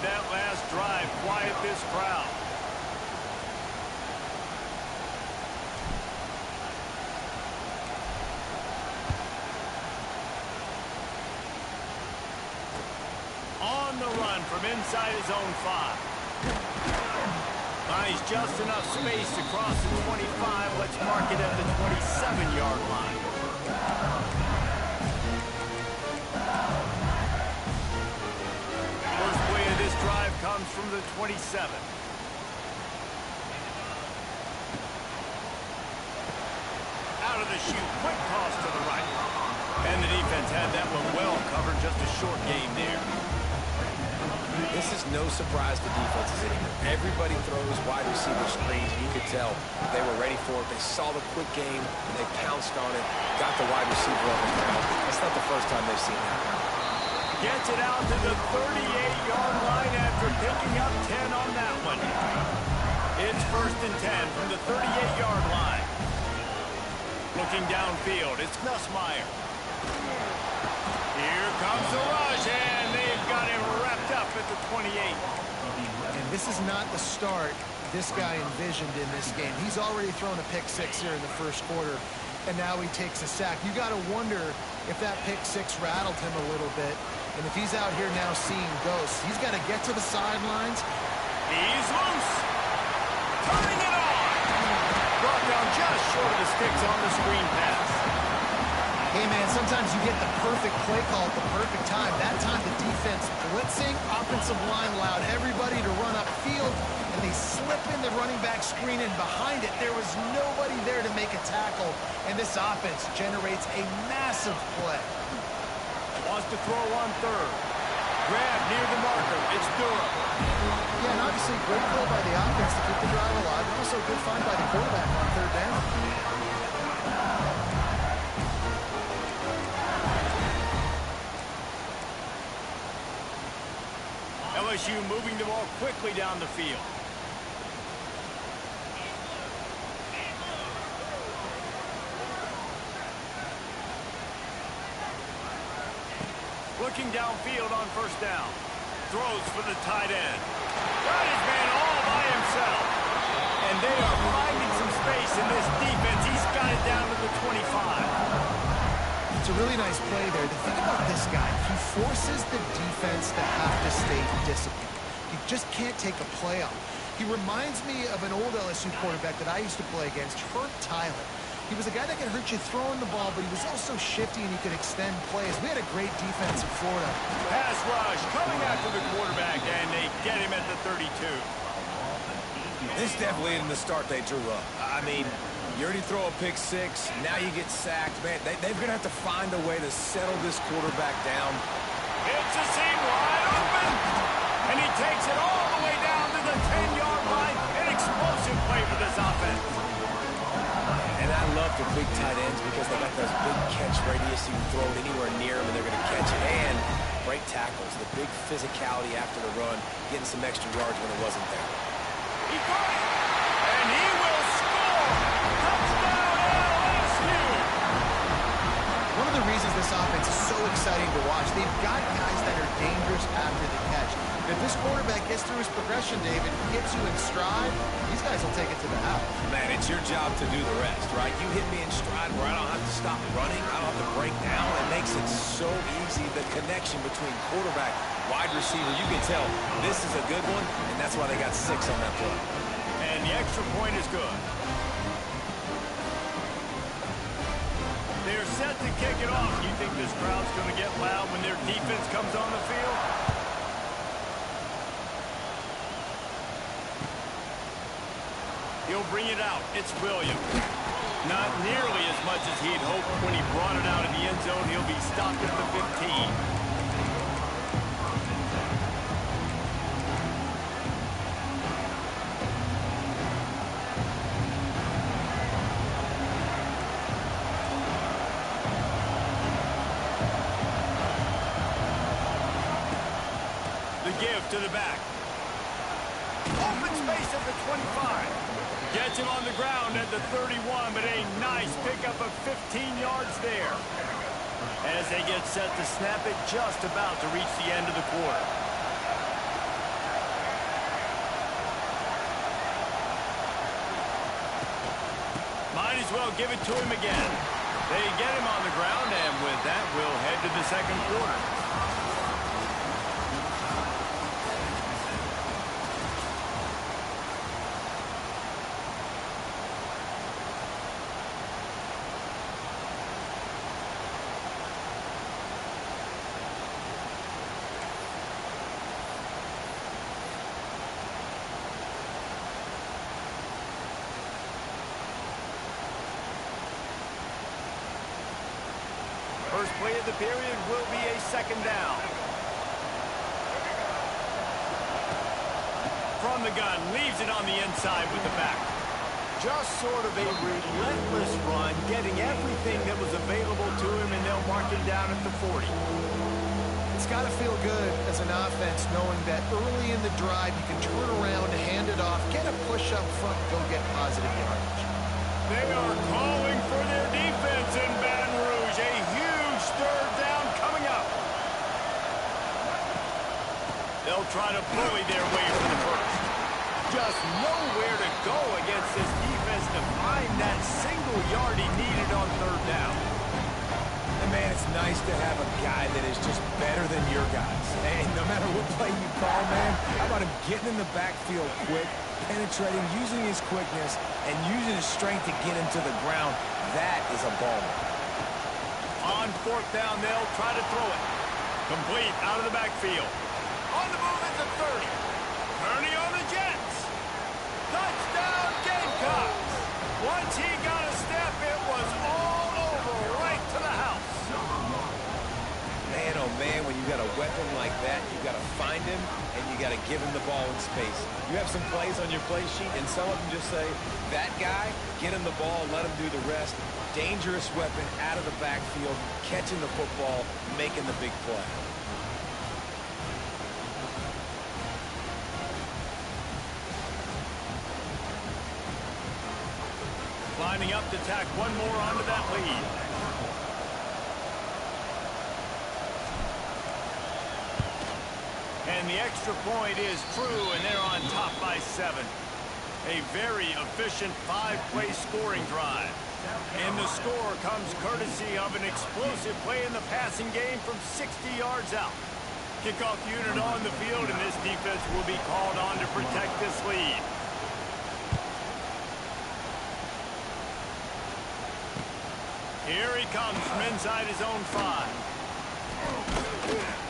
that last drive quiet this crowd. On the run from inside his own 5. Finds just enough space to cross the 25. Let's mark it at the 27-yard line. First play of this drive comes from the 27. Out of the chute, quick toss to the right. And the defense had that one well covered, just a short gain there. This is no surprise to defenses anymore. Everybody throws wide receiver screens, and you could tell they were ready for it. They saw the quick game, and they pounced on it, got the wide receiver on the ground. That's not the first time they've seen that. Gets it out to the 38-yard line after picking up 10 on that one. It's 1st and 10 from the 38-yard line. Looking downfield, it's Nussmeier. Here comes the rush, and they've got him wrapped up at the 28. And this is not the start this guy envisioned in this game. He's already thrown a pick 6 here in the first quarter, and now he takes a sack. You got to wonder if that pick 6 rattled him a little bit. And if he's out here now seeing ghosts, he's got to get to the sidelines. He's loose. Turning it on. Brought down just short of the sticks on the screen pass. Hey, man, sometimes you get the perfect play call at the perfect time. That time the defense blitzing, offensive line allowed everybody to run upfield, and they slip in the running back screen, and behind it, there was nobody there to make a tackle, and this offense generates a massive play. Wants to throw on 3rd. Grab near the marker. It's Durham. Yeah, and obviously great play by the offense to keep the drive alive, and also a good find by the quarterback on 3rd down. LSU moving the ball quickly down the field. Looking downfield on 1st down. Throws for the tight end. Got his man all by himself. And they are finding some space in this defense. He's got it down to the 25. It's a really nice play there. The thing about this guy, he forces the defense to have to stay disciplined. He just can't take a play off. He reminds me of an old LSU quarterback that I used to play against, Herb Tyler. He was a guy that could hurt you throwing the ball, but he was also shifty and he could extend plays. We had a great defense in Florida. Pass rush coming after the quarterback, and they get him at the 32. This definitely isn't the start they drew up. I mean, you already throw a pick 6, now you get sacked. Man, they're going to have to find a way to settle this quarterback down. It's a seam wide open, and he takes it all the way down to the 10-yard line. An explosive play for this offense. And I love the big tight ends because they got those big catch radius. You can throw it anywhere near them, and they're going to catch it. And break tackles, the big physicality after the run, getting some extra yards when it wasn't there. He got it, and he will score. Touchdown, LSU. One of the reasons this offense is so exciting to watch, they've got guys that are dangerous after the catch. If this quarterback gets through his progression, David, gets you in stride, these guys will take it to the house. Man, it's your job to do the rest, right? You hit me in stride where I don't have to stop running. I don't have to break down. It makes it so easy. The connection between quarterback, wide receiver, you can tell this is a good one, and that's why they got 6 on that play. And the extra point is good. They're set to kick it off. You think this crowd's going to get loud when their defense comes on the field? He'll bring it out. It's Williams. Not nearly as much as he'd hoped when he brought it out in the end zone. He'll be stopped at the 15. To the back. Open space at the 25. Gets him on the ground at the 31, but a nice pickup of 15 yards there. As they get set to snap it, just about to reach the end of the quarter. well give it to him again. They get him on the ground, and with that, we'll head to the second quarter. First play of the period will be a second down. From the gun, leaves it on the inside with the back. Just sort of a relentless run, getting everything that was available to him, and they'll mark him down at the 40. It's got to feel good as an offense knowing that early in the drive you can turn around, hand it off, get a push up front, go get positive yardage. They are calling for their defense in Baton Rouge. A huge third down coming up. They'll try to bully their way for the first. Just nowhere to go against this defense to find that single yard he needed on third down. And man, it's nice to have a guy that is just better than your guys. And no matter what play you call, man, how about him getting in the backfield quick, penetrating, using his quickness, and using his strength to get him to the ground. That is a ball. On fourth down, they'll try to throw it. Complete out of the backfield. On the move at the 30. Purdy on the Jets. Touchdown, Gamecocks. Once he got a step, it was all over, right to the house. Man, oh man, when you got a weapon like that, you got to find him, and you got to give him the ball in space. You have some plays on your play sheet, and some of them just say, that guy, get him the ball, let him do the rest. Dangerous weapon out of the backfield, catching the football, making the big play. Lining up to tack one more onto that lead. And the extra point is true, and they're on top by 7. A very efficient 5-play scoring drive. And the score comes courtesy of an explosive play in the passing game from 60 yards out. Kickoff unit on the field, and this defense will be called on to protect this lead. Here he comes from inside his own 5.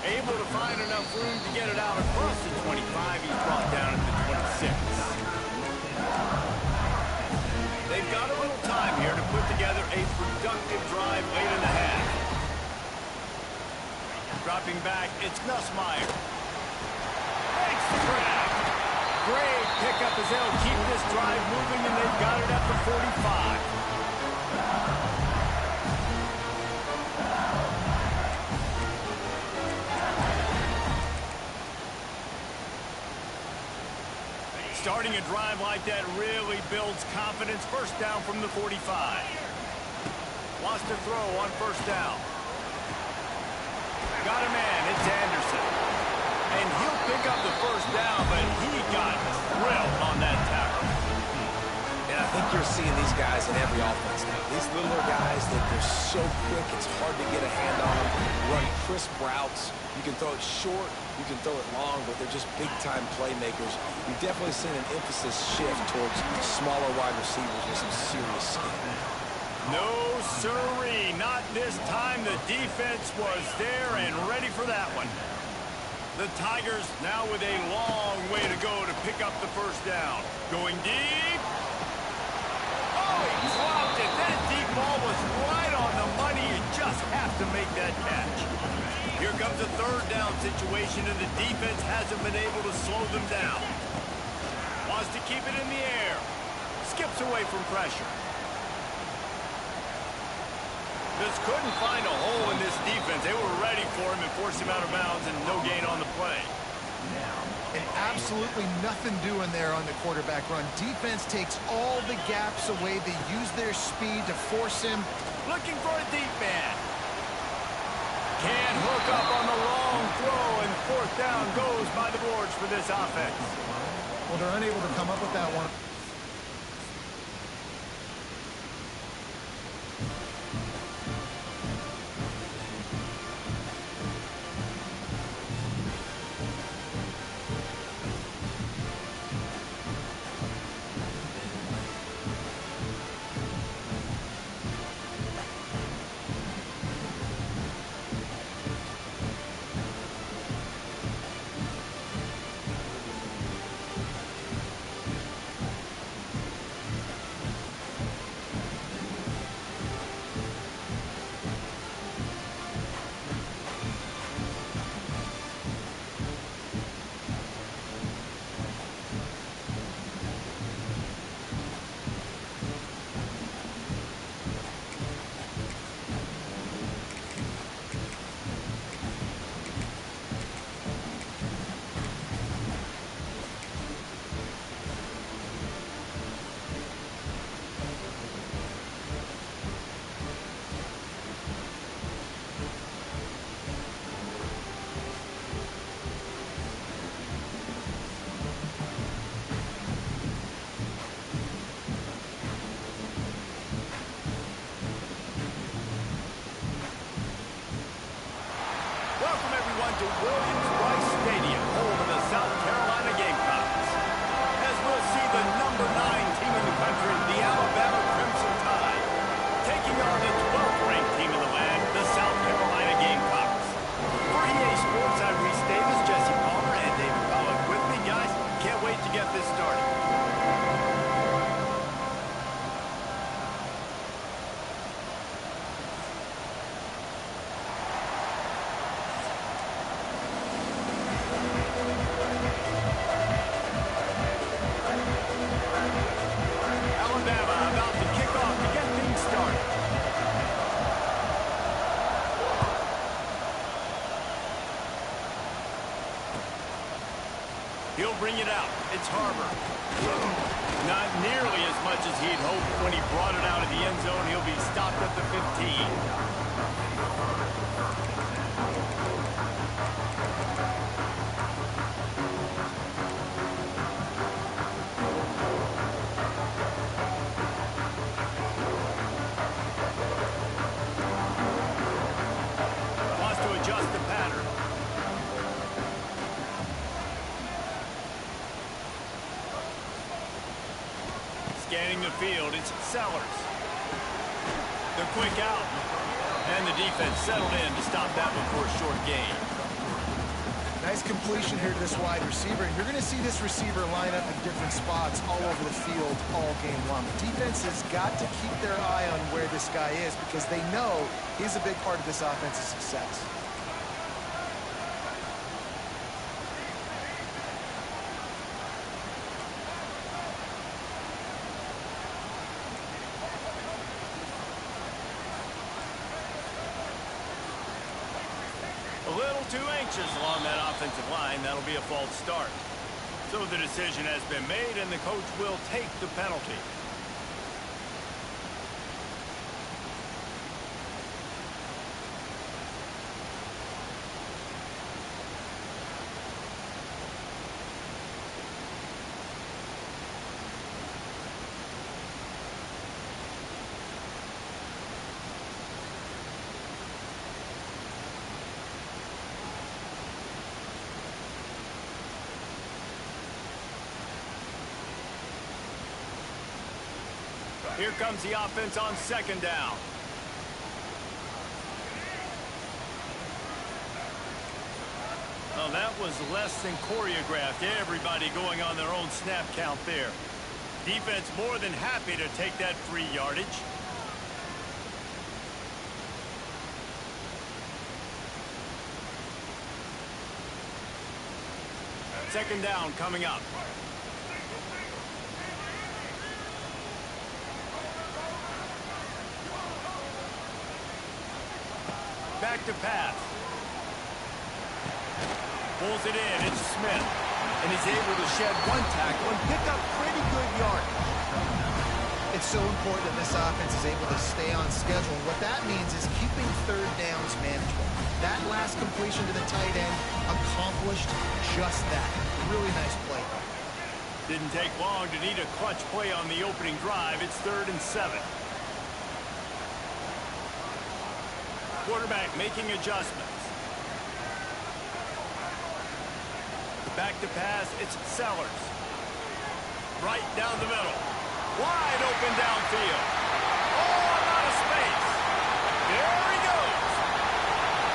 Able to find enough room to get it out across the 25. He's brought down at the 26. They've got a little time here to put together a productive drive late in the half. Dropping back, it's Nussmeier. Makes the grab. Great pickup as they'll keep this drive moving, and they've got it at the 45. Starting a drive like that really builds confidence. First down from the 45. Wants to throw on first down. Got a man. It's Anderson. And he'll pick up the first down, but he got thrilled on that tackle. And I think you're seeing these guys in every offense now. These littler guys, they're so quick, it's hard to get a hand on them. Run crisp routes. You can throw it short, you can throw it long, but they're just big-time playmakers. We've definitely seen an emphasis shift towards smaller wide receivers with some serious skill. No sirree, not this time. The defense was there and ready for that one. The Tigers now with a long way to go to pick up the first down. Going deep. Oh, he dropped it. That deep ball was right on the money. You just have to make that catch. Here comes a third down situation, and the defense hasn't been able to slow them down. Wants to keep it in the air. Skips away from pressure. Just couldn't find a hole in this defense. They were ready for him and forced him out of bounds, and no gain on the play. And absolutely nothing doing there on the quarterback run. Defense takes all the gaps away. They use their speed to force him. Looking for a deep man. Can't hook up on the long throw, and fourth down goes by the boards for this offense. Well, they're unable to come up with that one. to Williams-Brice Stadium, home of the South Carolina Gamecocks, as we'll see the number 9 team in the country, the Alabama Crimson Tide, taking on the 12th ranked team in the land, the South Carolina Gamecocks. For EA Sports, I'm Reese Davis, Jesse Palmer, and David Pollack with me, guys. Can't wait to get this started. He'll bring it out. It's Harbor. Not nearly as much as he'd hoped when he brought it out of the end zone. He'll be stopped at the 15. Wants to adjust the pattern. Scanning the field, it's Sellers. They're quick out. And the defense settled in to stop that before a short gain. Nice completion here to this wide receiver. And you're going to see this receiver line up in different spots all over the field all game long. The defense has got to keep their eye on where this guy is because they know he's a big part of this offense's success. A little too anxious along that offensive line. That'll be a false start. So the decision has been made, and the coach will take the penalty. Here comes the offense on second down. Oh, that was less than choreographed. Everybody going on their own snap count there. Defense more than happy to take that free yardage. Second down coming up. Back to pass. Pulls it in. It's Smith. And he's able to shed one tackle and pick up pretty good yardage. It's so important that this offense is able to stay on schedule. What that means is keeping third downs manageable. That last completion to the tight end accomplished just that. Really nice play. Didn't take long to need a clutch play on the opening drive. It's 3rd and 7. Quarterback making adjustments. Back to pass, it's Sellers. Right down the middle. Wide open downfield. Oh, out of space. There he goes.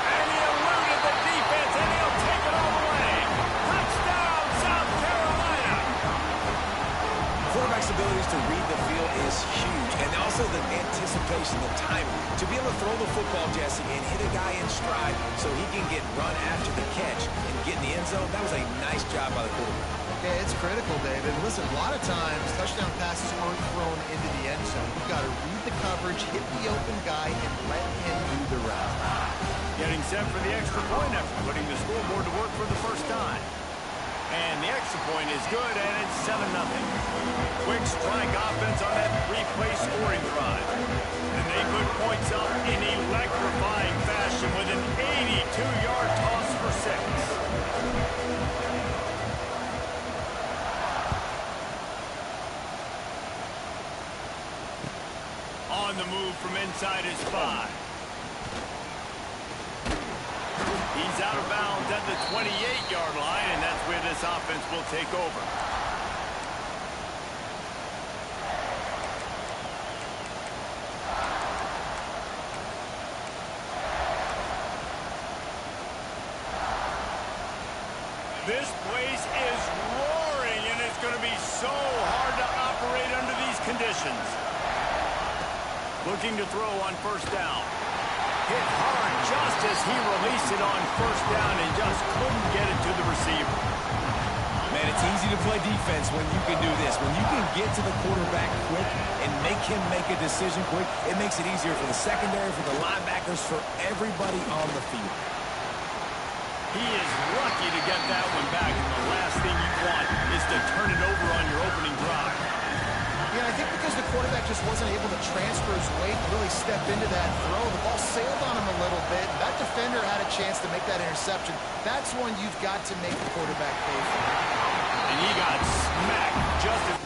And he eluded the defense, and he'll take it all the way. Touchdown, South Carolina. Quarterback's abilities to read the field is huge, and also the anticipation, the timing. To be able to throw the football, Jesse, and hit a guy in stride so he can get run after the catch and get in the end zone, that was a nice job by the quarterback. Yeah, it's critical, David. Listen, a lot of times, touchdown passes aren't thrown into the end zone. You've got to read the coverage, hit the open guy, and let him do the rest. Getting set for the extra point after putting the scoreboard to work for the first time. And the extra point is good, and it's 7-0. Quick strike offense on that 3-play scoring drive. And they put points up in electrifying fashion with an 82-yard toss for 6. On the move from inside his 5. He's out of bounds at the 28-yard line, and that's where this offense will take over. This place is roaring, and it's going to be so hard to operate under these conditions. Looking to throw on first down. Hit hard just as he released it on first down and just couldn't get it to the receiver. Man, it's easy to play defense when you can do this. When you can get to the quarterback quick and make him make a decision quick, it makes it easier for the secondary, for the linebackers, for everybody on the field. He is lucky to get that one back, and the last thing you want is to turn it over on your opening drive. Yeah, I think because the quarterback just wasn't able to transfer his weight and really step into that throw, the ball sailed on him a little bit. That defender had a chance to make that interception. That's one you've got to make the quarterback pay for. And he got smacked just as...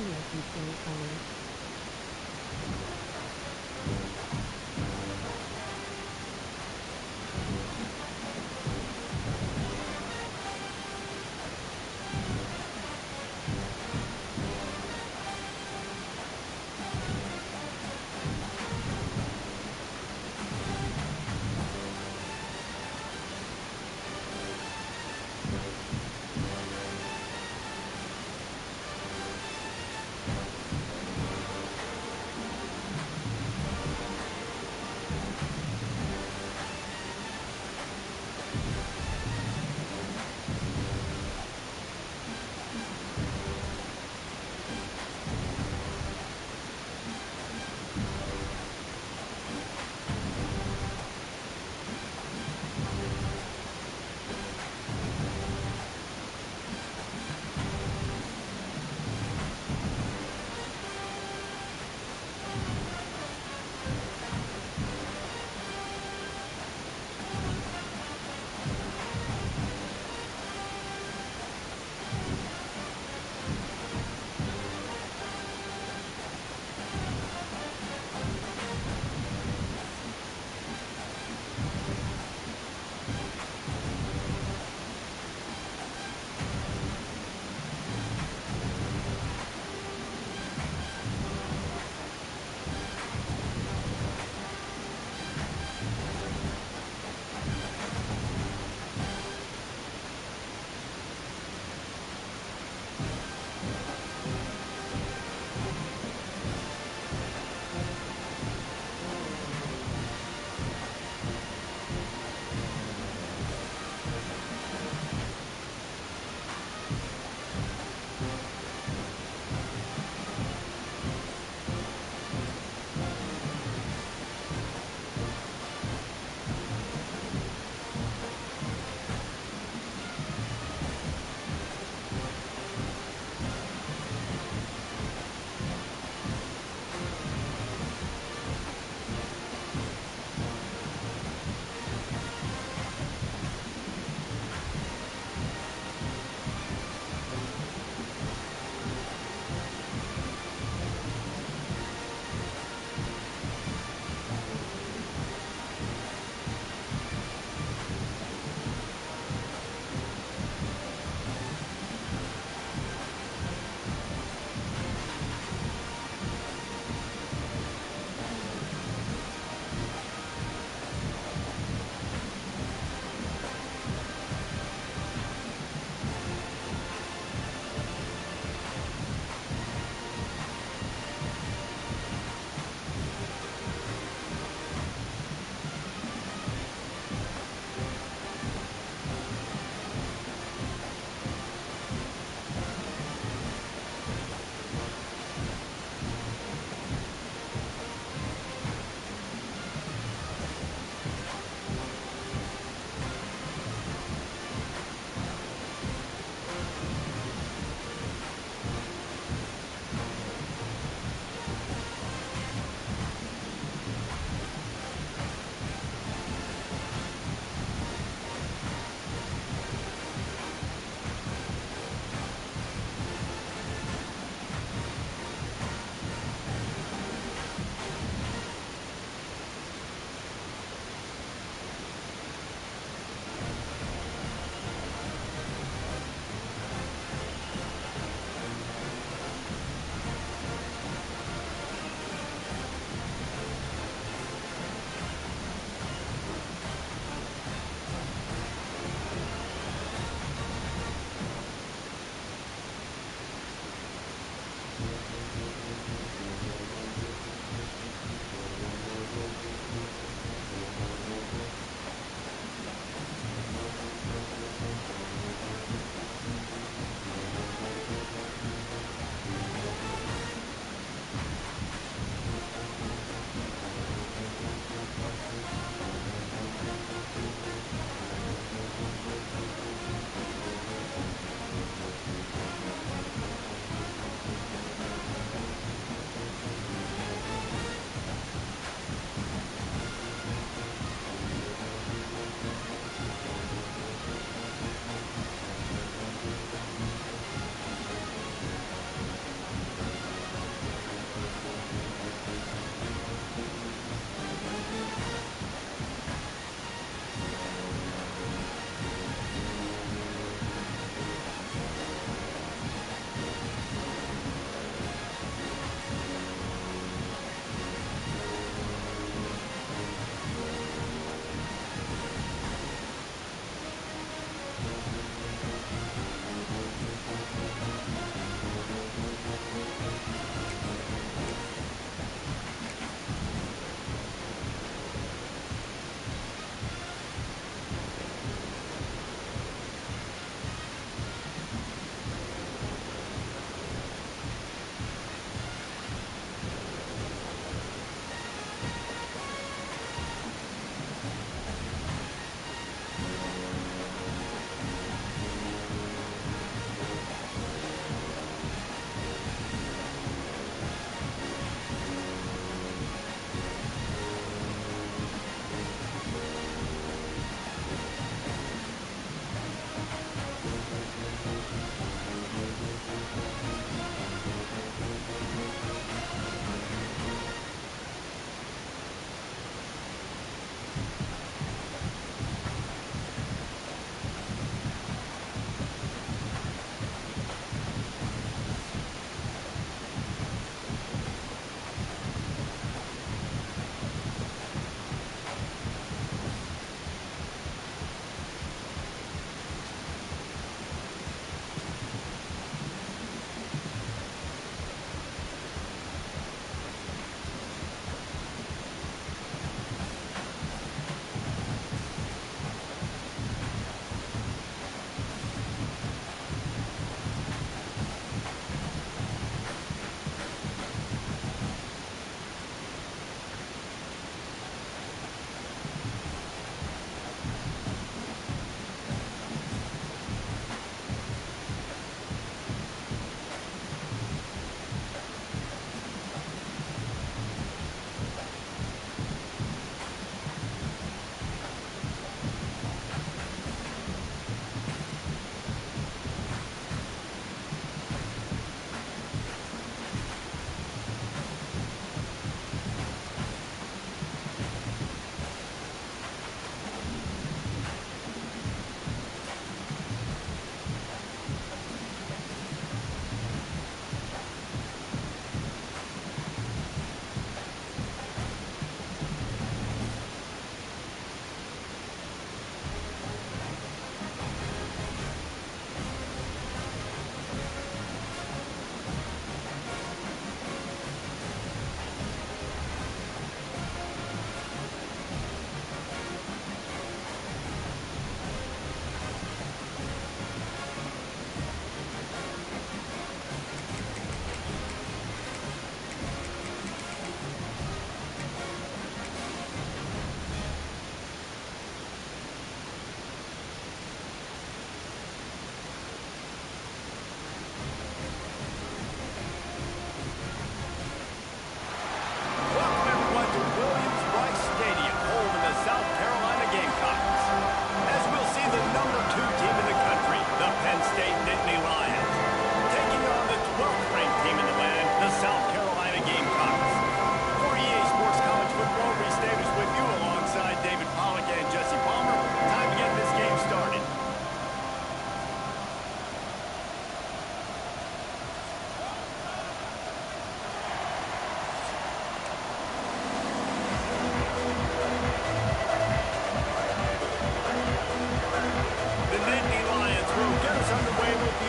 American play calling.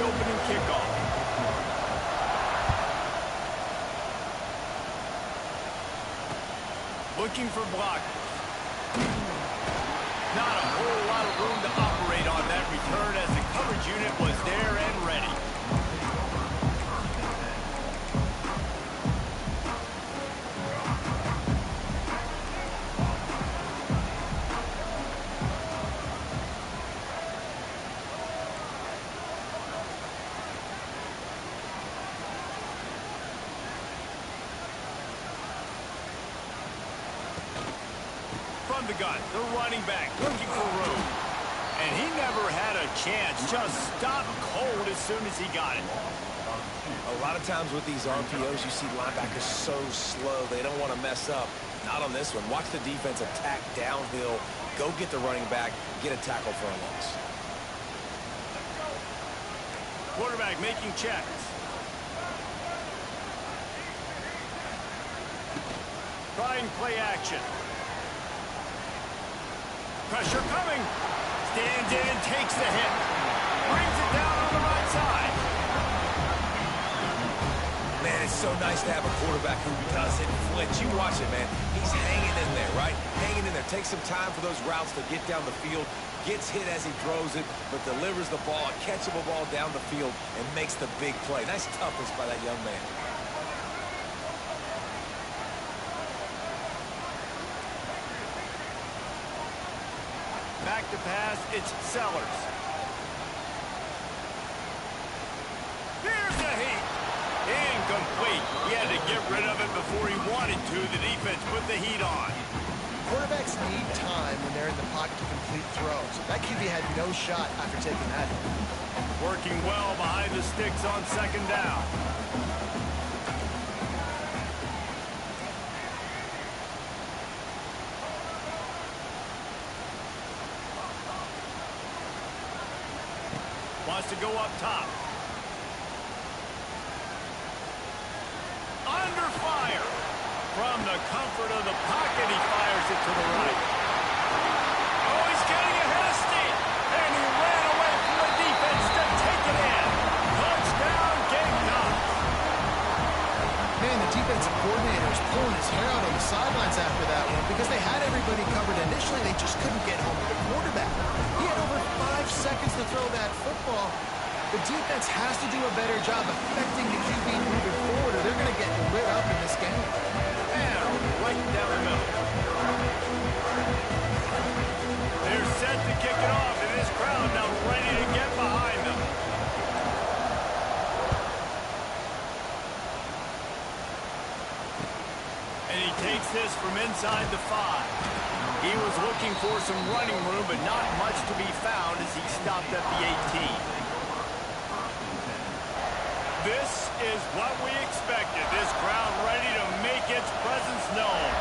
opening kickoff. Looking for blockers. Not a whole lot of room to operate on that return as the coverage unit was there and ready. From the gun, the running back looking for room. And he never had a chance, just stopped cold as soon as he got it. A lot of times with these RPOs, you see linebackers so slow, they don't want to mess up. Not on this one. Watch the defense attack downhill, go get the running back, get a tackle for a loss. Quarterback making checks. Trying play action. Pressure coming. Stands in and takes the hit. Brings it down on the right side. Man, it's so nice to have a quarterback who doesn't flinch. You watch it, man. He's hanging in there, right? Hanging in there. Takes some time for those routes to get down the field. Gets hit as he throws it, but delivers the ball, a catchable ball down the field, and makes the big play. Nice toughness by that young man. Back to pass, it's Sellers. Here's the heat. Incomplete. He had to get rid of it before he wanted to. The defense put the heat on. Quarterbacks need time when they're in the pocket to complete throws. That QB had no shot after taking that hit. Working well behind the sticks on second down. Wants to go up top. Under fire. From the comfort of the pocket, he fires it to the right. Oh, he's getting ahead of steam. And he ran away from the defense to take it in. Touchdown, Gamecocks. Man, the defensive coordinator is pulling his hair out on the sidelines after that one because they had everybody covered initially. They just couldn't get home to the quarterback. He had over 5 seconds to throw that football. The defense has to do a better job affecting the QB moving forward or they're going to get lit up in this game. And right down the middle. They're set to kick it off, and this crowd now ready to get behind them. And he takes this from inside the 5. He was looking for some running room, but not much to be found as he stopped at the 18. This is what we expected. This crowd ready to make its presence known.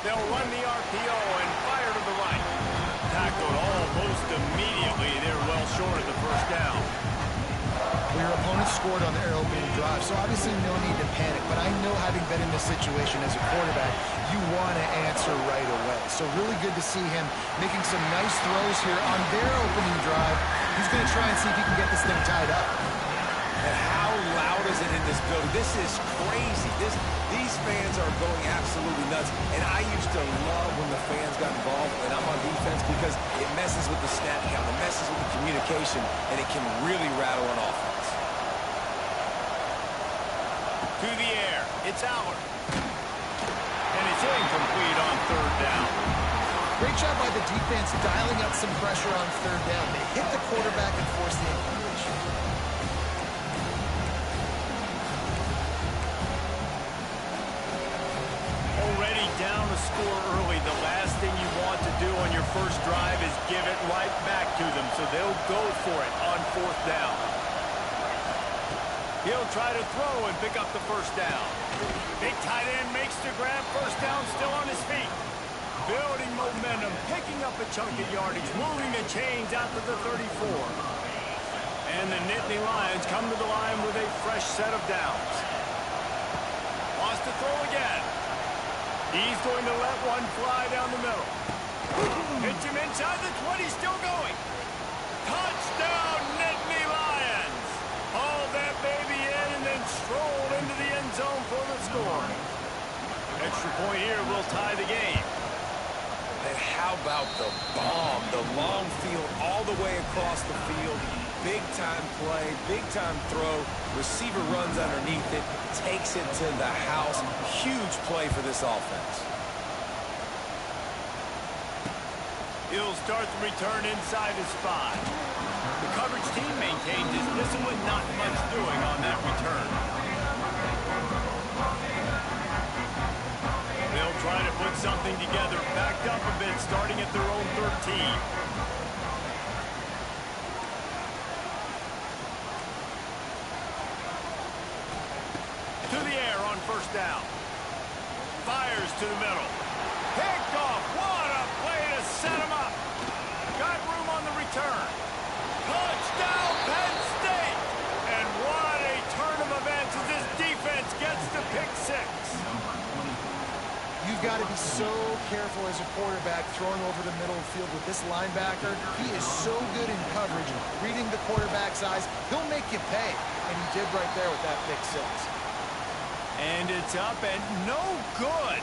They'll run the RPO and fire to the right. Tackled almost immediately. They're well short of the first down. Well, your opponent scored on their opening drive, so obviously no need to panic. But I know having been in this situation as a quarterback, you want to answer right away. So really good to see him making some nice throws here on their opening drive. He's going to try and see if he can get this thing tied up. And how loud is it in this building? This is crazy. These fans are going absolutely nuts. And I used to love when the fans got involved and I'm on defense because it messes with the snap count, it messes with the communication, and it can really rattle an offense. To the air, it's Aller. And it's incomplete on third down. Great job by the defense dialing up some pressure on third down. They hit the quarterback and forced the incompletion. Already down a score early. The last thing you want to do on your first drive is give it right back to them, so they'll go for it on fourth down. He'll try to throw and pick up the first down. Big tight end makes the grab. First down, still on his feet. Building momentum, picking up a chunk of yardage, moving the chains out to the 34. And the Nittany Lions come to the line with a fresh set of downs. Wants to throw again. He's going to let one fly down the middle. Hits him inside the 20, still going. Touchdown, Nittany Lions. Haul that baby in and then stroll into the end zone for the score. Extra point here will tie the game. And how about the bomb? The long field all the way across the field. Big-time play, big-time throw. Receiver runs underneath it, takes it to the house. Huge play for this offense. He'll start the return inside his 5. The coverage team maintains his discipline, not much doing on that return. They'll try to put something together, backed up a bit, starting at their own 13. To the air on first down. Fires to the middle. Picked off. What a play to set him up. Got room on the return. Touchdown, Penn State. And what a turn of events as this defense gets to pick 6. You've got to be so careful as a quarterback throwing over the middle of the field with this linebacker. He is so good in coverage, reading the quarterback's eyes. He'll make you pay, and he did right there with that pick 6. And it's up and no good.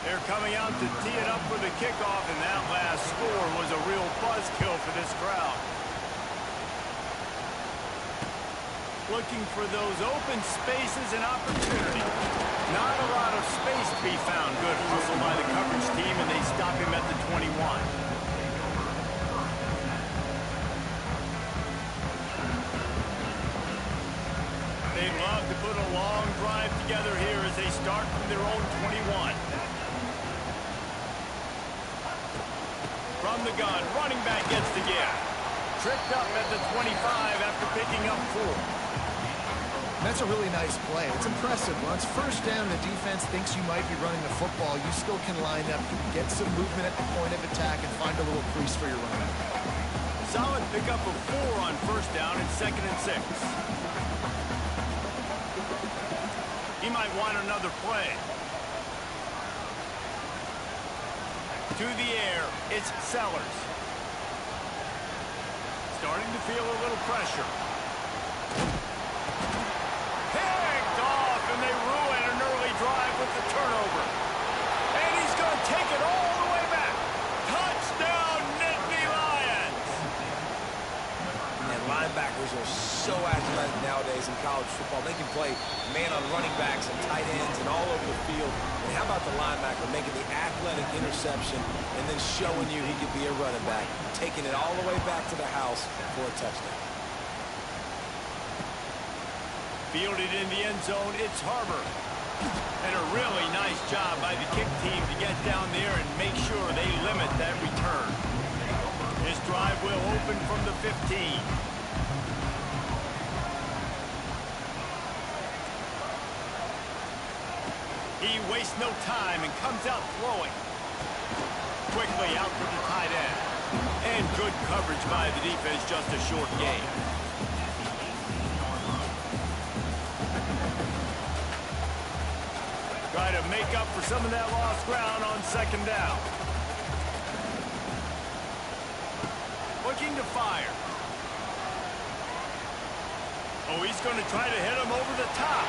They're coming out to tee it up for the kickoff, and that last score was a real buzzkill for this crowd. Looking for those open spaces and opportunity. Not a lot of space to be found. Good hustle by the coverage team, and they stop him at the 21. They'd love to put a long drive together here as they start from their own 21. From the gun, running back gets the give. Tripped up at the 25 after picking up 4. That's a really nice play. It's impressive. Once first down, the defense thinks you might be running the football. You still can line up, you can get some movement at the point of attack, and find a little crease for your running back. Solid pickup of 4 on first down and 2nd and 6. He might want another play. To the air, it's Sellers. Starting to feel a little pressure. Picked off, and they ruin an early drive with the turnover. And he's going to take it all the way back. Touchdown, Nittany Lions! And linebackers are so athletic nowadays in college football. They can play man on running backs and tight ends and all over the field. And how about the linebacker making the athletic interception and then showing you he could be a running back, taking it all the way back to the house for a touchdown. Fielded in the end zone, it's Harbor. And a really nice job by the kick team to get down there and make sure they limit that return. This drive will open from the 15. He wastes no time and comes out throwing. Quickly out to the tight end. And good coverage by the defense, just a short gain. Try to make up for some of that lost ground on 2nd down. Looking to fire. Oh, he's going to try to hit him over the top.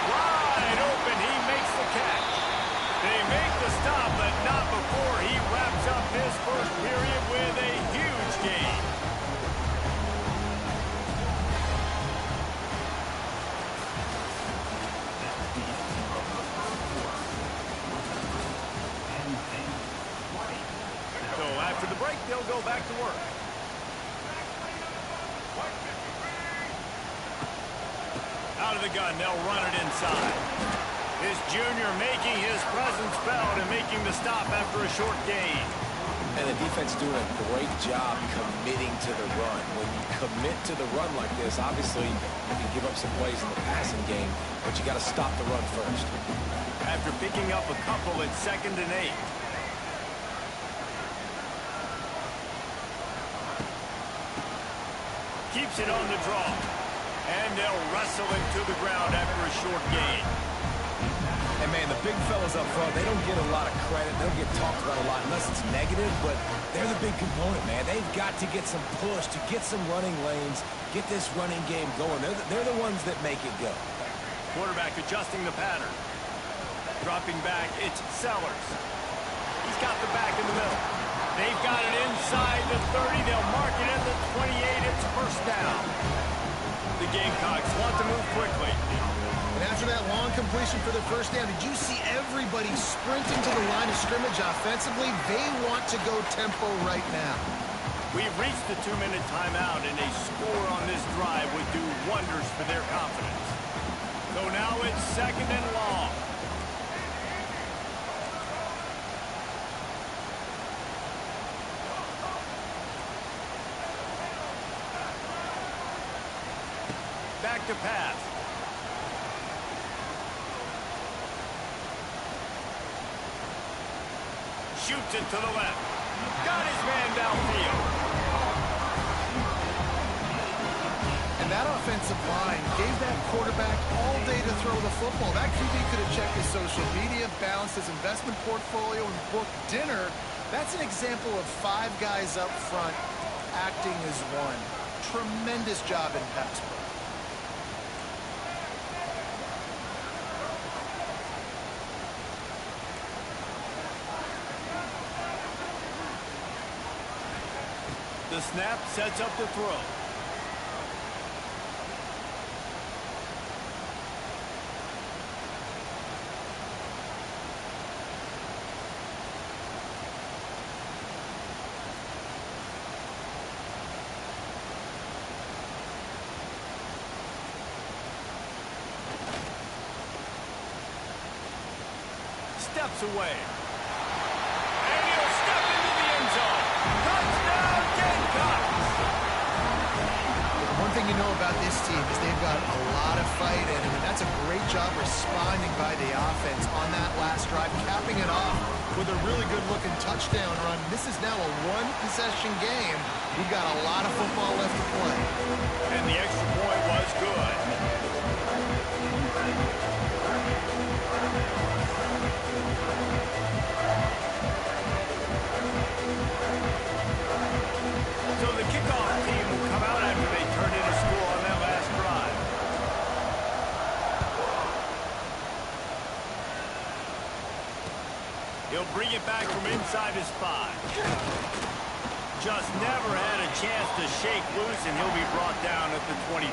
Wide open, he makes the catch. They make the stop, but not before he wraps up his first period with a huge gain. So after the break, they'll go back to work. Out of the gun, they'll run it inside. This junior making his presence felt and making the stop after a short gain. And the defense doing a great job committing to the run. When you commit to the run like this, obviously you can give up some plays in the passing game, but you got to stop the run first. After picking up a couple at 2nd and 8. Keeps it on the draw. And they'll wrestle him to the ground after a short gain. And man, the big fellas up front, they don't get a lot of credit. They don't get talked about a lot unless it's negative, but they're the big component, man. They've got to get some push, to get some running lanes, get this running game going. They're the ones that make it go. Quarterback adjusting the pattern. Dropping back, it's Sellers. He's got the back in the middle. They've got it inside the 30. They'll mark it at the 28. It's first down. The Gamecocks want to move quickly. And after that long completion for the first down, did you see everybody sprinting to the line of scrimmage offensively? They want to go tempo right now. We've reached the 2-minute timeout, and a score on this drive would do wonders for their confidence. So now it's second and long. Back to pass. Shoots it to the left. Got his man downfield. And that offensive line gave that quarterback all day to throw the football. That QB could have checked his social media, balanced his investment portfolio, and booked dinner. That's an example of 5 guys up front acting as one. Tremendous job in pass pro. The snap sets up the throw. Steps away. And he'll step into the end zone. Touchdown, Gamecocks! One thing you know about this team is they've got a lot of fight in them, and that's a great job responding by the offense on that last drive, capping it off with a really good-looking touchdown run. This is now a one-possession game. We've got a lot of football left to play. And the extra point was good. So the kickoff team will come out after they turned in a score on that last drive. He'll bring it back from inside his 5. Just never had a chance to shake loose, and he'll be brought down at the 24.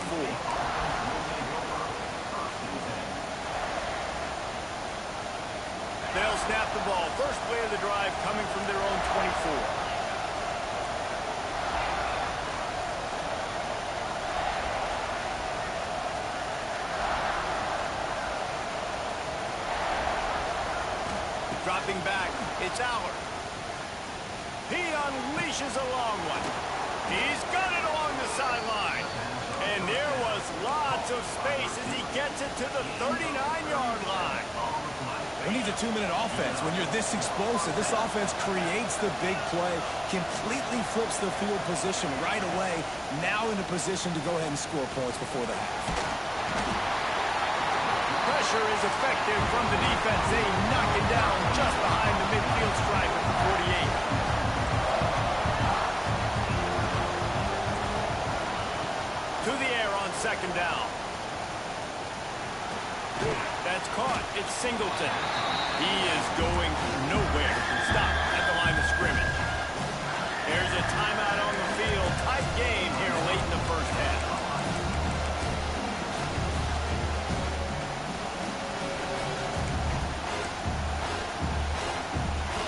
They'll snap the ball. First play of the drive coming from their own 24. Dropping back, it's Allard. He unleashes a long one. He's got it along the sideline. And there was lots of space as he gets it to the 39-yard line. Who needs a 2-minute offense? When you're this explosive, this offense creates the big play, completely flips the field position right away, now in a position to go ahead and score points before the half. Pressure is effective from the defense. They knock it down just behind the midfield stripe at the 48. To the air on second down. That's caught. It's Singleton. He is going nowhere. Stop at the line of scrimmage. There's a timeout on the field. Tight game here late in the first half.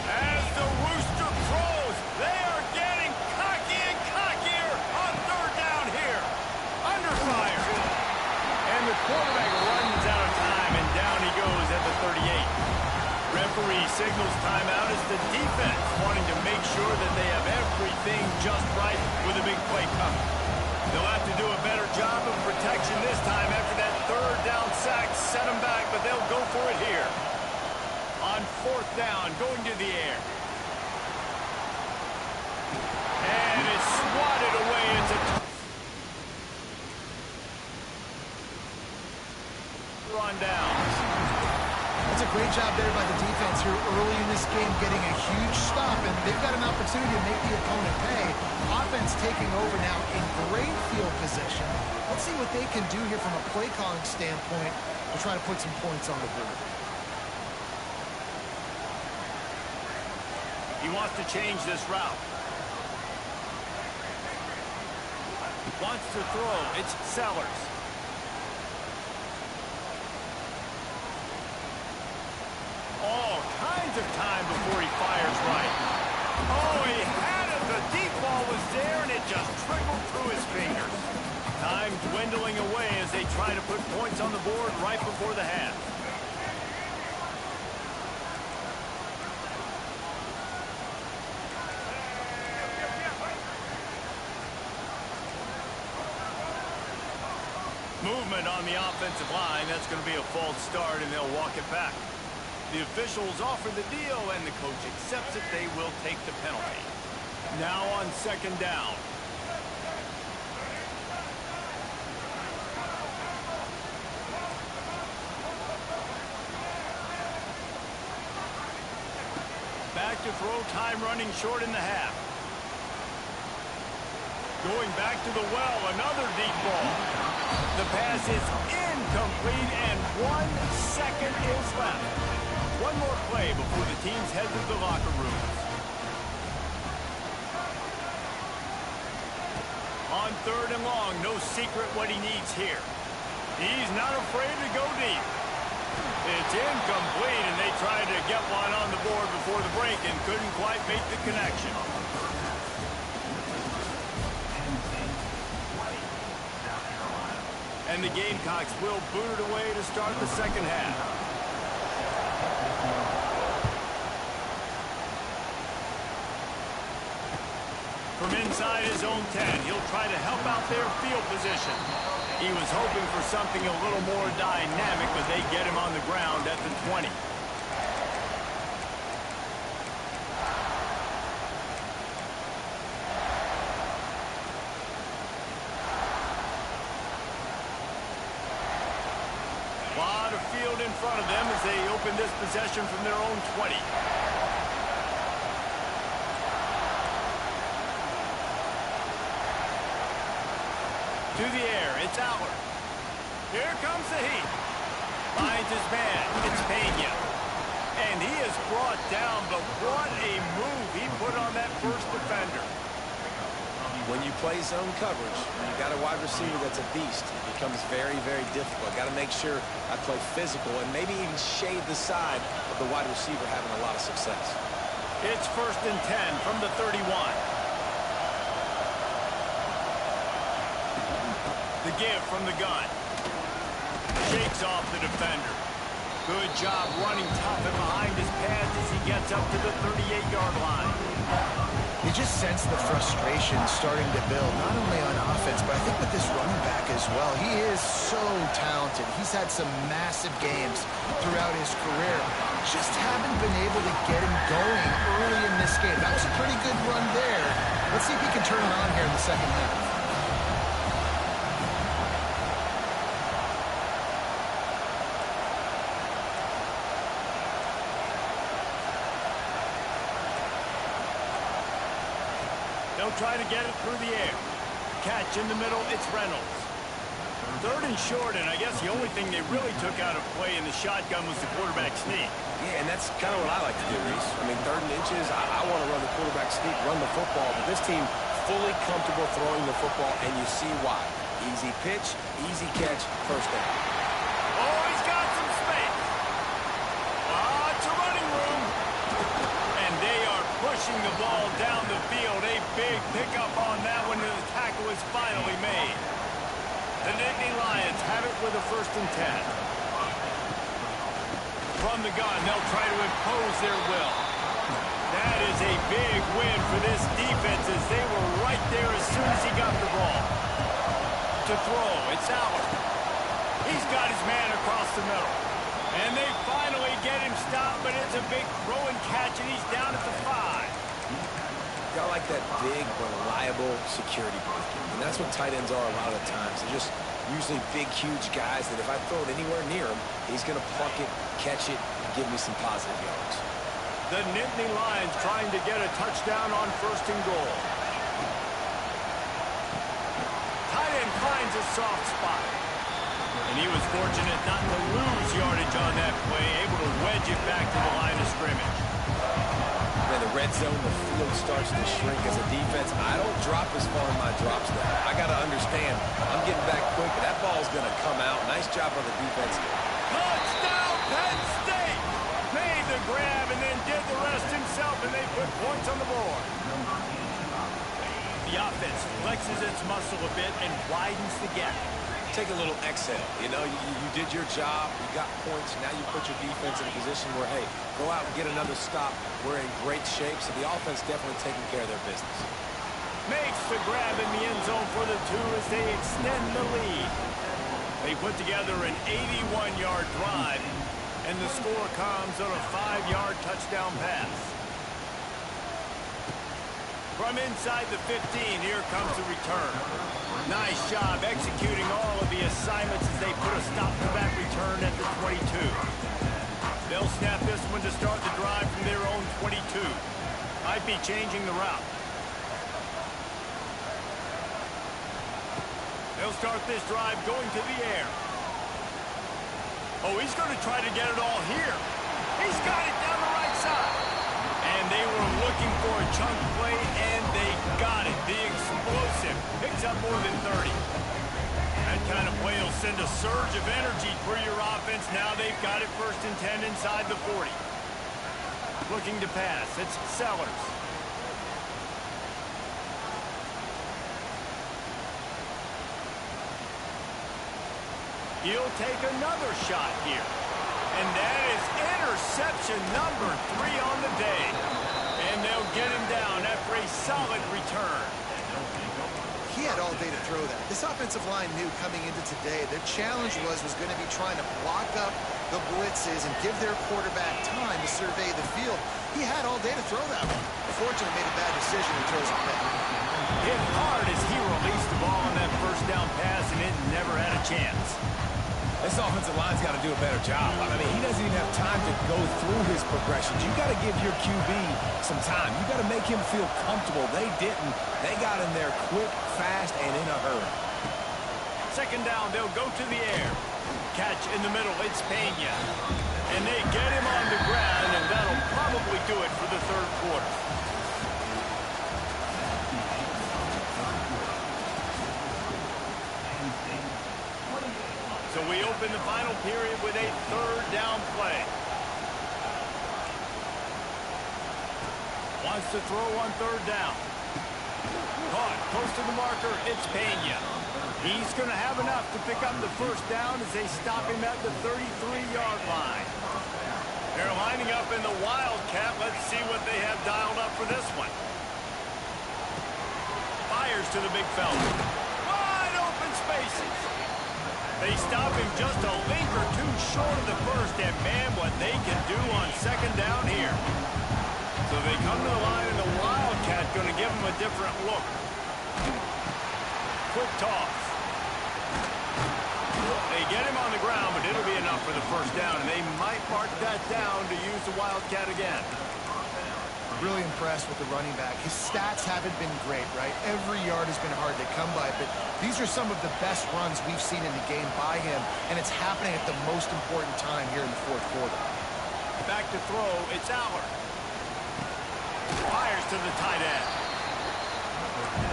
As the Rooster throws, they are getting cocky and cockier on third down here. Under fire. And the quarterback runs out of time, and down he goes at the 38. Referee signals timeout as the defense wanting to make sure that they have everything just right with a big play coming. They'll have to do a better job of protection this time after that third down sack set them back, but they'll go for it here. On fourth down, going to the air. And it's swatted away. It's a run down. That's a great job there by the defense here early in this game, getting a huge stop, and they've got an opportunity to make the opponent pay. Offense taking over now in great field position. Let's see what they can do here from a play calling standpoint to try to put some points on the board. He wants to change this route. Wants to throw. It's Sellers. All kinds of time before he fires right. Oh, he had it. The deep ball was there, and it just trickled through his fingers. Time dwindling away as they try to put points on the board right before the half. Movement on the offensive line. That's going to be a false start, and they'll walk it back. The officials offer the deal, and the coach accepts it. They will take the penalty. Now on second down. Back to throw, time running short in the half. Going back to the well, another deep ball. The pass is incomplete, and 1 second is left. One more play before the teams head to the locker rooms. On third and long, no secret what he needs here. He's not afraid to go deep. It's incomplete, and they tried to get one on the board before the break and couldn't quite make the connection. And the Gamecocks will boot it away to start the second half. From inside his own 10, he'll try to help out their field position. He was hoping for something a little more dynamic, but they get him on the ground at the 20. A lot of field in front of them as they open this possession from their own 20. To the air, it's Allard. Here comes the heat. Finds his man, it's Pena. And he is brought down, but what a move he put on that first defender. When you play zone coverage, when you got a wide receiver that's a beast, it becomes very, very difficult. Got to make sure I play physical and maybe even shade the side of the wide receiver having a lot of success. It's 1st and 10 from the 31. The give from the gun. Shakes off the defender. Good job running tough and behind his pads as he gets up to the 38-yard line. You just sense the frustration starting to build, not only on offense, but I think with this running back as well. He is so talented. He's had some massive games throughout his career. Just haven't been able to get him going early in this game. That was a pretty good run there. Let's see if he can turn it on here in the second half. They'll try to get it through the air. Catch in the middle, it's Reynolds. Third and short, and I guess the only thing they really took out of play in the shotgun was the quarterback sneak. Yeah, and that's kind of what I like to do, Reese. I mean, 3rd and inches, I want to run the quarterback sneak, run the football, but this team fully comfortable throwing the football, and you see why. Easy pitch, easy catch, first down. Oh, he's got some space. Lots of running room. And they are pushing the ball down the field. A big pickup on that one, and the tackle is finally made. The Nittany Lions have it with a 1st and 10. From the gun, they'll try to impose their will. That is a big win for this defense as they were right there as soon as he got the ball. To throw, it's Allard. He's got his man across the middle. And they finally get him stopped, but it's a big throw and catch, and he's down at the 5. Got like that big, reliable security blanket. And that's what tight ends are a lot of the times. They're just usually big, huge guys that if I throw it anywhere near him, he's going to pluck it, catch it, give me some positive yards. The Nittany Lions trying to get a touchdown on 1st and goal. Tight end finds a soft spot. And he was fortunate not to lose yardage on that play, able to wedge it back to the line of scrimmage. In the red zone, the field starts to shrink as a defense. I don't drop as far in my drop step. I got to understand, I'm getting back quick, and that ball's going to come out. Nice job on the defense. Touchdown, Penn State! Made the grab and then did the rest himself, and they put points on the board. The offense flexes its muscle a bit and widens the gap. Take a little exhale. You know, you did your job. You got points. Now you put your defense in a position where, hey, go out and get another stop. We're in great shape, so the offense definitely taking care of their business. Makes the grab in the end zone for the 2 as they extend the lead. They put together an 81-yard drive, and the score comes on a 5-yard touchdown pass. From inside the 15, here comes the return. Nice job executing all of the assignments as they put a stop-to-back return at the 22. They'll snap this one to start the drive from their own 22. Might be changing the route. They'll start this drive going to the air. Oh, he's going to try to get it all here. He's got it down the right side. And they were looking for a chunk play, and they got it. The explosive picks up more than 30. That kind of play will send a surge of energy for your offense. Now they've got it 1st and 10 inside the 40. Looking to pass. It's Sellers. He'll take another shot here. And that is interception number 3 on the day. And they'll get him down after a solid return. He had all day to throw that. This offensive line knew coming into today their challenge was going to be trying to block up the blitzes and give their quarterback time to survey the field. He had all day to throw that one. Unfortunately, made a bad decision and throws it back. Hit hard as he released the ball on that 1st down pass, and it never had a chance. This offensive line's got to do a better job. I mean, he doesn't even have time to go through his progressions. You got to give your QB some time. You got to make him feel comfortable. They didn't. They got in there quick, fast, and in a hurry. 2nd down, they'll go to the air. Catch in the middle, it's Pena. And they get him on the ground, and that'll probably do it for the 3rd quarter. So we open the final period with a 3rd down play. Wants to throw on 3rd down. Caught, close to the marker, it's Pena. He's going to have enough to pick up the 1st down as they stop him at the 33-yard line. They're lining up in the Wildcat. Let's see what they have dialed up for this one. Fires to the big fella. Wide open spaces. They stop him just a link or 2 short of the 1st, and man, what they can do on 2nd down here. So they come to the line, and the Wildcat going to give them a different look. Quick toss. They get him on the ground, but it'll be enough for the 1st down, and they might mark that down to use the Wildcat again. Really impressed with the running back. His stats haven't been great, right? Every yard has been hard to come by, but these are some of the best runs we've seen in the game by him, and it's happening at the most important time here in the 4th quarter. Back to throw, it's Allard. Fires to the tight end.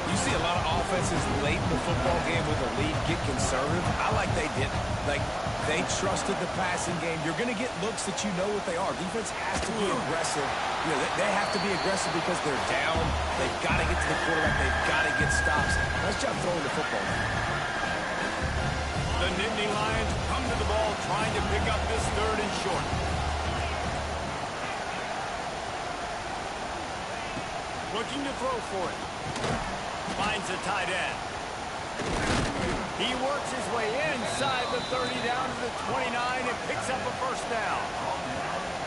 You see a lot of offenses late in the football game with a lead get conservative. I like they didn't. Like, they trusted the passing game. You're going to get looks that you know what they are. Defense has to be aggressive. You know, they have to be aggressive because they're down. They've got to get to the quarterback. They've got to get stops. Nice job throwing the football. The Nittany Lions come to the ball trying to pick up this 3rd and short. Looking to throw for it. Finds a tight end. He works his way inside the 30 down to the 29 and picks up a 1st down.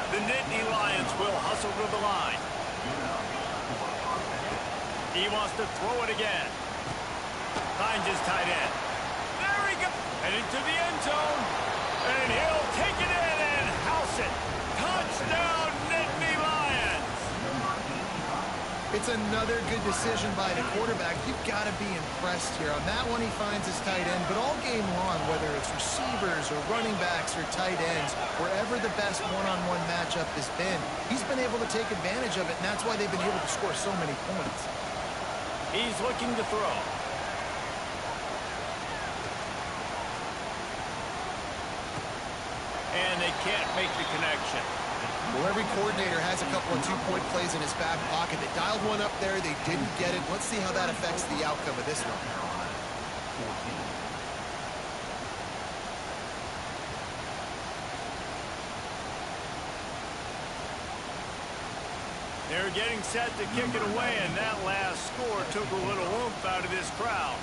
The Nittany Lions will hustle to the line. He wants to throw it again. Finds his tight end. There he goes. Heading to the end zone. And he'll take it in and house it. It's another good decision by the quarterback. You've got to be impressed here. On that one, he finds his tight end, but all game long, whether it's receivers or running backs or tight ends, wherever the best one-on-one matchup has been, he's been able to take advantage of it, and that's why they've been able to score so many points. He's looking to throw. And they can't make the connection. Well, every coordinator has a couple of two-point plays in his back pocket. They dialed one up there. They didn't get it. Let's see how that affects the outcome of this one. They're getting set to kick it away, and that last score took a little oomph out of this crowd.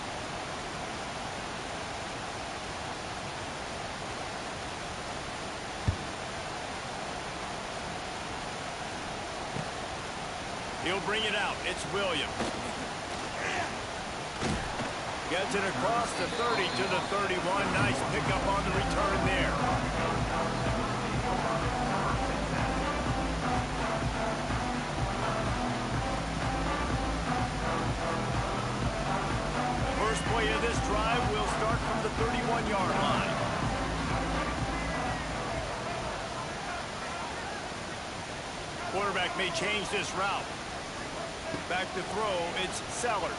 He'll bring it out. It's Williams. Gets it across the 30 to the 31. Nice pickup on the return there. First play of this drive will start from the 31-yard line. Quarterback may change this route. Back to throw, it's Sellers.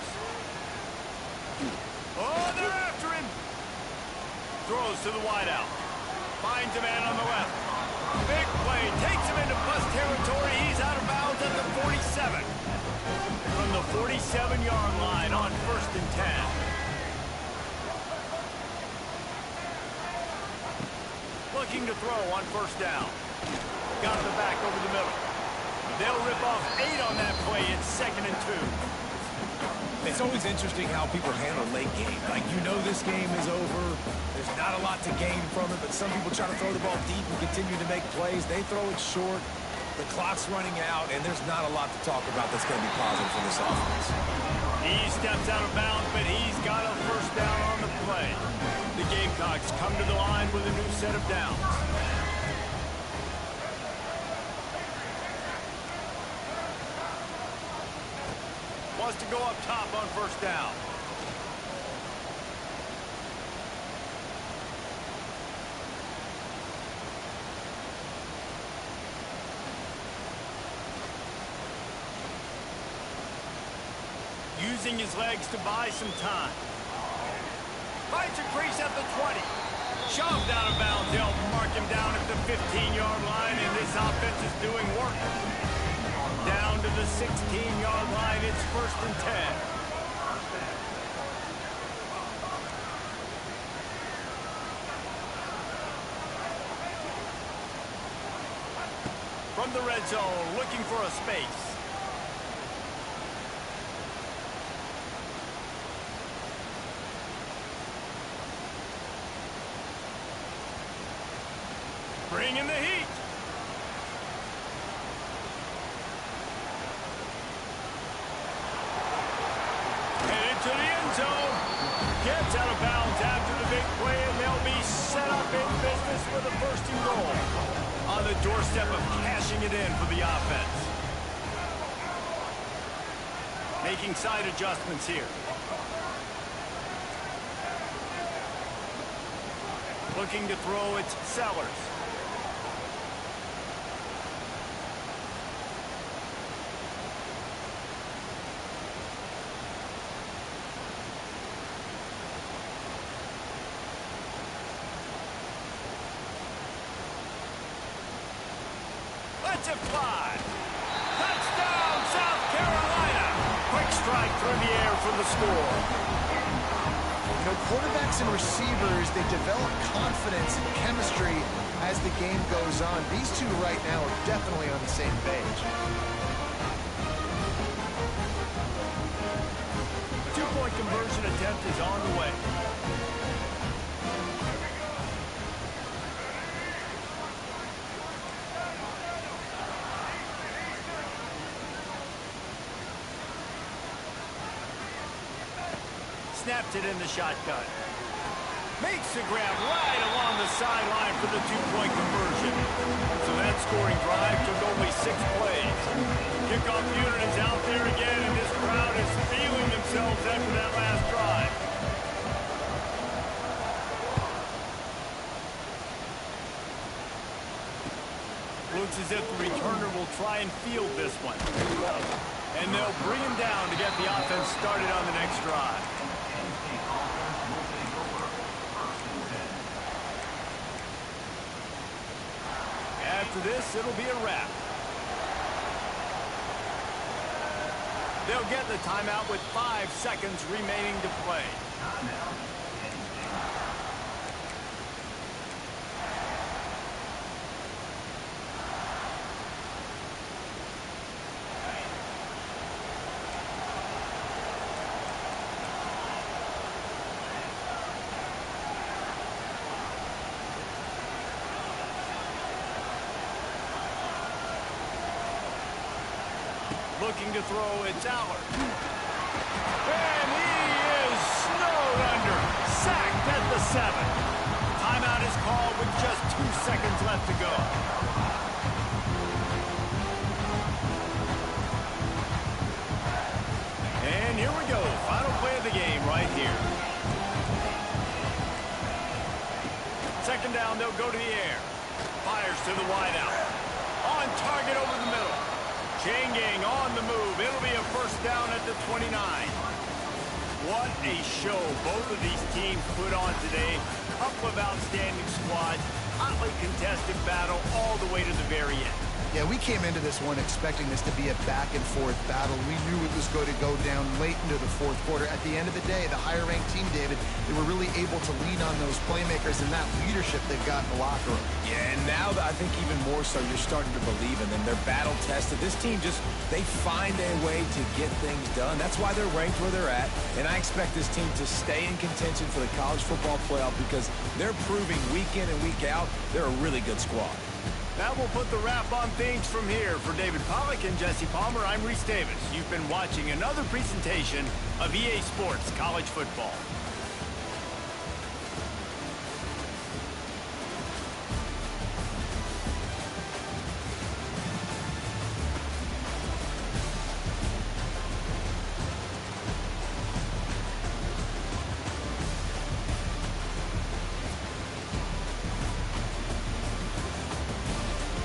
Oh, they're after him. Throws to the wideout. Finds a man on the left. Big play, takes him into bust territory. He's out of bounds at the 47. From the 47-yard line on 1st and 10. Looking to throw on 1st down. Got the back over the middle. They'll rip off 8 on that play. It's 2nd and 2. It's always interesting how people handle late game. Like, you know this game is over. There's not a lot to gain from it, but some people try to throw the ball deep and continue to make plays. They throw it short. The clock's running out, and there's not a lot to talk about that's going to be positive for this offense. He steps out of bounds, but he's got a 1st down on the play. The Gamecocks come to the line with a new set of downs. Wants to go up top on 1st down. Using his legs to buy some time. Finds a crease at the 20. Shoved out of bounds. They'll mark him down at the 15-yard line, and this offense is doing work. Down to the 16-yard line. It's 1st and 10. From the red zone, looking for a space. Bringing the heat. Headed to the end zone. Gets out of bounds after the big play, and they'll be set up in business for the 1st and goal. On the doorstep of cashing it in for the offense. Making side adjustments here. Looking to throw, it's Sellers. Let's it fly. Touchdown, South Carolina. Quick strike through the air for the score. You know, quarterbacks and receivers, they develop confidence and chemistry as the game goes on. These two right now are definitely on the same page. Two-point conversion attempt is on the way. Snapped it in the shotgun. Makes the grab right along the sideline for the two-point conversion. So that scoring drive took only 6 plays. Kickoff unit is out there again. Looks as if the returner will try and field this one. And they'll bring him down to get the offense started on the next drive. After this, it'll be a wrap. They'll get the timeout with 5 seconds remaining to play. Looking to throw, it's Allard. And he is snowed under. Sacked at the 7. Timeout is called with just 2 seconds left to go. And here we go. Final play of the game right here. Second down, they'll go to the air. Fires to the wideout. On target over the middle. Chain gang on the move. It'll be a first down at the 29. What a show both of these teams put on today. Couple of outstanding squads. Hotly contested battle all the way to the very end. Yeah, we came into this one expecting this to be a back-and-forth battle. We knew it was going to go down late into the fourth quarter. At the end of the day, the higher-ranked team, David, they were really able to lean on those playmakers and that leadership they've got in the locker room. Yeah, and now I think even more so, you're starting to believe in them. They're battle-tested. This team they find a way to get things done. That's why they're ranked where they're at, and I expect this team to stay in contention for the college football playoff because they're proving week in and week out they're a really good squad. That will put the wrap on things from here. For David Pollack and Jesse Palmer, I'm Reese Davis. You've been watching another presentation of EA Sports College Football.